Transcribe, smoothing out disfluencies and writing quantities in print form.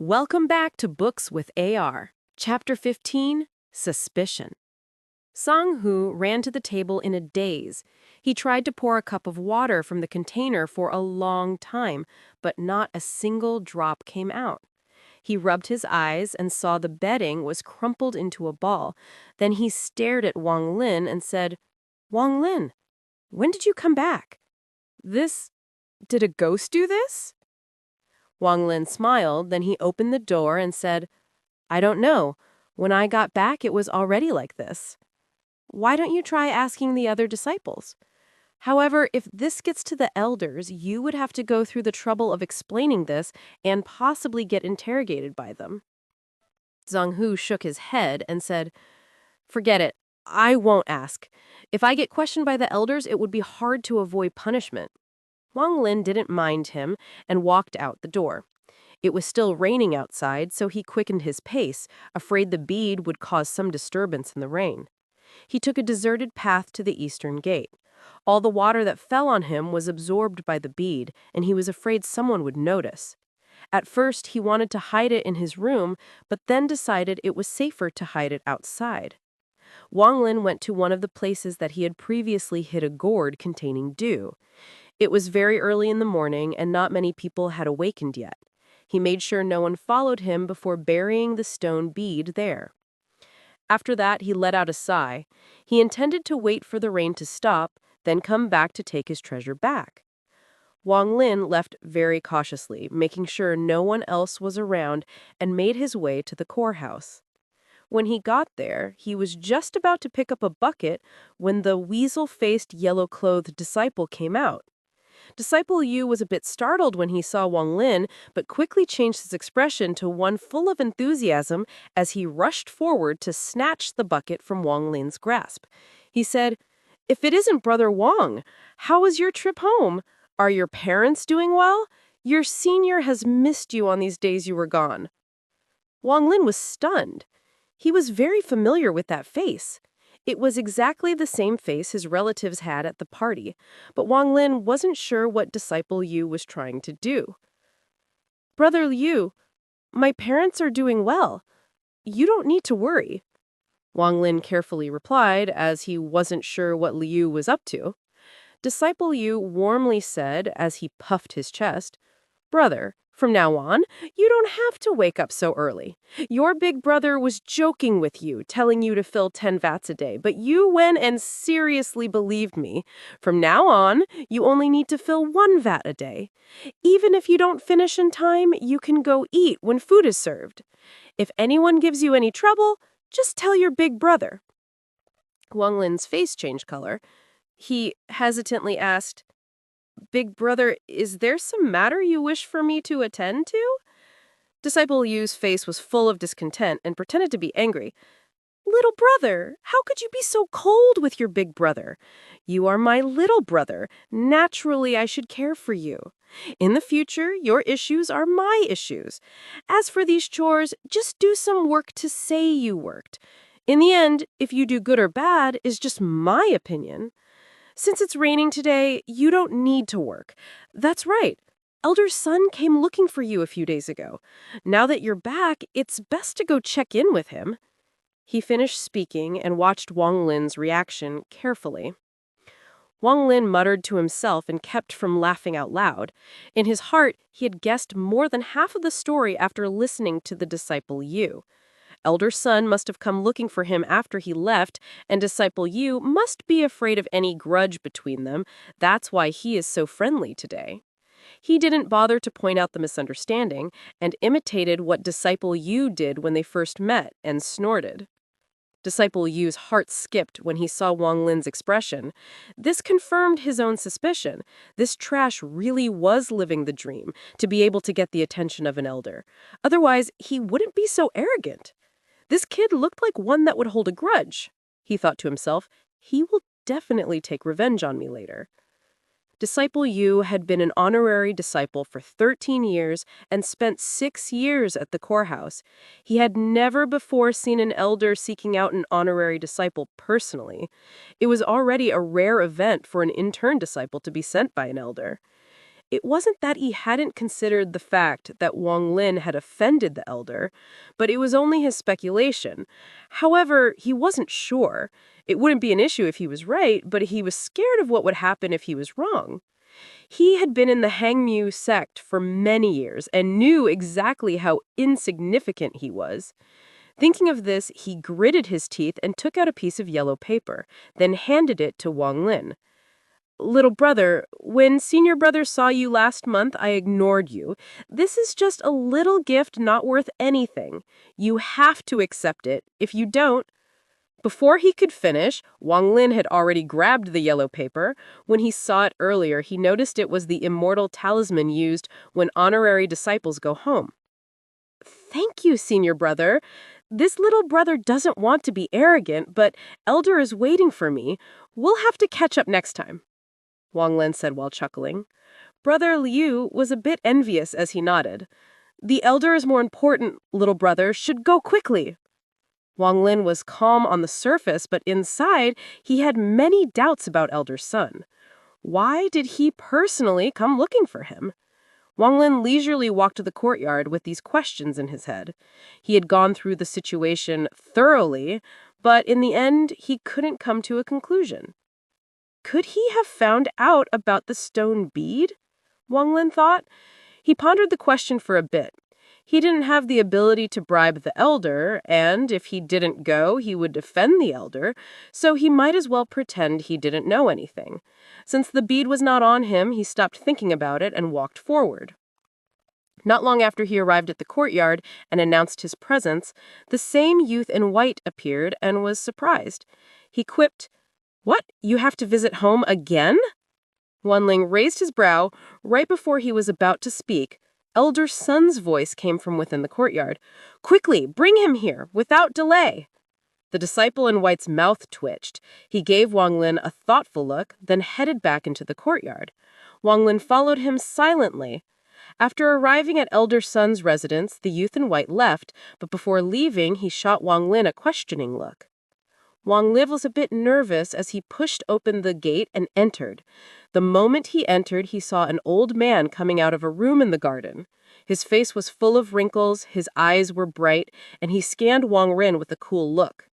Welcome back to Books with AR. Chapter 15, Suspicion. Sang-Hu ran to the table in a daze. He tried to pour a cup of water from the container for a long time, but not a single drop came out. He rubbed his eyes and saw the bedding was crumpled into a ball. Then he stared at Wang Lin and said, "Wang Lin, when did you come back? Did a ghost do this?" Wang Lin smiled, then he opened the door and said, "I don't know. When I got back, it was already like this. Why don't you try asking the other disciples? However, if this gets to the elders, you would have to go through the trouble of explaining this and possibly get interrogated by them." Zhang-Hu shook his head and said, "Forget it. I won't ask. If I get questioned by the elders, it would be hard to avoid punishment." Wang Lin didn't mind him and walked out the door. It was still raining outside, so he quickened his pace, afraid the bead would cause some disturbance in the rain. He took a deserted path to the eastern gate. All the water that fell on him was absorbed by the bead, and he was afraid someone would notice. At first, he wanted to hide it in his room, but then decided it was safer to hide it outside. Wang Lin went to one of the places that he had previously hid a gourd containing dew. It was very early in the morning, and not many people had awakened yet. He made sure no one followed him before burying the stone bead there. After that, he let out a sigh. He intended to wait for the rain to stop, then come back to take his treasure back. Wang Lin left very cautiously, making sure no one else was around, and made his way to the courthouse. When he got there, he was just about to pick up a bucket when the weasel-faced, yellow-clothed disciple came out. Disciple Yu was a bit startled when he saw Wang Lin, but quickly changed his expression to one full of enthusiasm as he rushed forward to snatch the bucket from Wang Lin's grasp. He said, "If it isn't Brother Wang, how was your trip home? Are your parents doing well? Your senior has missed you on these days you were gone." Wang Lin was stunned. He was very familiar with that face. It was exactly the same face his relatives had at the party, but Wang Lin wasn't sure what Disciple Yu was trying to do. "Brother Yu, my parents are doing well. You don't need to worry," Wang Lin carefully replied, as he wasn't sure what Liu was up to. Disciple Yu warmly said, as he puffed his chest, "Brother, from now on, you don't have to wake up so early. Your big brother was joking with you, telling you to fill 10 vats a day, but you went and seriously believed me. From now on, you only need to fill 1 vat a day. Even if you don't finish in time, you can go eat when food is served. If anyone gives you any trouble, just tell your big brother." Wang Lin's face changed color. He hesitantly asked, "Big brother, is there some matter you wish for me to attend to?" Disciple Yu's face was full of discontent and pretended to be angry. "Little brother, how could you be so cold with your big brother? You are my little brother. Naturally, I should care for you. In the future, your issues are my issues. As for these chores, just do some work to say you worked. In the end, if you do good or bad is just my opinion. Since it's raining today, you don't need to work. That's right. Elder's son came looking for you a few days ago. Now that you're back, it's best to go check in with him." He finished speaking and watched Wang Lin's reaction carefully. Wang Lin muttered to himself and kept from laughing out loud. In his heart, he had guessed more than half of the story after listening to the Disciple Yu. Elder Son must have come looking for him after he left, and Disciple Yu must be afraid of any grudge between them. That's why he is so friendly today. He didn't bother to point out the misunderstanding, and imitated what Disciple Yu did when they first met, and snorted. Disciple Yu's heart skipped when he saw Wang Lin's expression. This confirmed his own suspicion. This trash really was living the dream, to be able to get the attention of an elder. Otherwise, he wouldn't be so arrogant. This kid looked like one that would hold a grudge. He thought to himself, he will definitely take revenge on me later. Disciple Yu had been an honorary disciple for 13 years and spent 6 years at the courthouse. He had never before seen an elder seeking out an honorary disciple personally. It was already a rare event for an intern disciple to be sent by an elder. It wasn't that he hadn't considered the fact that Wang Lin had offended the elder, but it was only his speculation. However, he wasn't sure. It wouldn't be an issue if he was right, but he was scared of what would happen if he was wrong. He had been in the Hangmu sect for many years and knew exactly how insignificant he was. Thinking of this, he gritted his teeth and took out a piece of yellow paper, then handed it to Wang Lin. Little brother, when senior brother saw you last month, I ignored you. This is just a little gift not worth anything. You have to accept it. If you don't... Before he could finish, Wang Lin had already grabbed the yellow paper. When he saw it earlier, he noticed it was the immortal talisman used when honorary disciples go home. Thank you, senior brother. This little brother doesn't want to be arrogant, but Elder is waiting for me. We'll have to catch up next time, Wang Lin said while chuckling. Brother Liu was a bit envious as he nodded. The elder is more important, little brother, should go quickly. Wang Lin was calm on the surface, but inside, he had many doubts about Elder's son. Why did he personally come looking for him? Wang Lin leisurely walked to the courtyard with these questions in his head. He had gone through the situation thoroughly, but in the end, he couldn't come to a conclusion. Could he have found out about the stone bead? Wang Lin thought. He pondered the question for a bit. He didn't have the ability to bribe the elder, and if he didn't go, he would defend the elder, so he might as well pretend he didn't know anything. Since the bead was not on him, he stopped thinking about it and walked forward. Not long after he arrived at the courtyard and announced his presence, the same youth in white appeared and was surprised. He quipped, "What, you have to visit home again?" Wan Ling raised his brow. Right before he was about to speak, Elder Sun's voice came from within the courtyard. "Quickly, bring him here, without delay." The disciple in white's mouth twitched. He gave Wang Lin a thoughtful look, then headed back into the courtyard. Wang Lin followed him silently. After arriving at Elder Sun's residence, the youth in white left, but before leaving, he shot Wang Lin a questioning look. Wang Lin was a bit nervous as he pushed open the gate and entered. The moment he entered, he saw an old man coming out of a room in the garden. His face was full of wrinkles, his eyes were bright, and he scanned Wang Lin with a cool look.